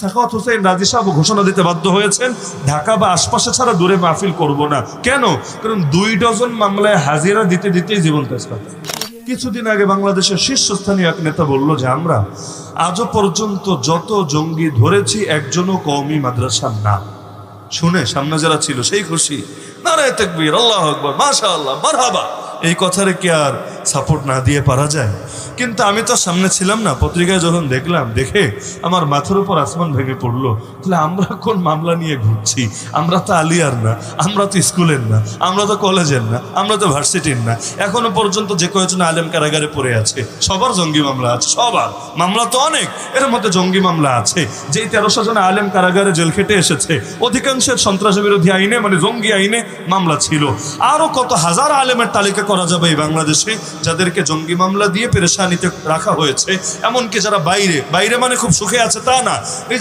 সাখাওয়াত হোসেন রাজি সাহেব ঘোষণা দিতে বাধ্য হয়েছেন, ঢাকা বা আশপাশে ছাড়া দূরে মাহফিল করব না। কেন? কারণ 2 ডজন মামলায় হাজিরা দিতে দিতেই জীবন তেজ পাতা। কিছুদিন আগে বাংলাদেশের শীর্ষস্থানীয় এক নেতা বলল যে আমরা আজও পর্যন্ত যত জঙ্গি ধরেছি একজনও কওমি মাদ্রাসার না। শুনে সামনে যারা ছিল সেই খুশি, নারায়ে তাকবীর, আল্লাহু আকবার, মাশাআল্লাহ, মারহাবা। এই কথারে কি আর সাপোর্ট না দিয়ে পারা যায়? কিন্তু আমি তো সামনে ছিলাম না। পত্রিকায় যখন দেখলাম, দেখে আমার মাথার উপর আসমান ভেঙে পড়লো। তাহলে আমরা কোন মামলা নিয়ে ঘুরছি? আমরা তো আলিয়ার না, আমরা তো স্কুলের না, আমরা তো কলেজের না, আমরা তো ভার্সিটির না। এখনো পর্যন্ত যে কয়েকজন আলেম কারাগারে পড়ে আছে, সবার জঙ্গি মামলা আছে। সবার মামলা তো অনেক, এর মধ্যে জঙ্গি মামলা আছে। যেই 1300 জন আলেম কারাগারে জেল খেটে এসেছে, অধিকাংশের সন্ত্রাস বিরোধী আইনে, মানে জঙ্গি আইনে মামলা ছিল। আরো কত হাজার আলেমের তালিকা করা যাবে এই বাংলাদেশে, যাদেরকে জঙ্গি মামলা দিয়ে পেরেশানিতে রাখা হয়েছে। এমনকি যারা বাইরে, বাইরে মানে খুব সুখে আছে তা না,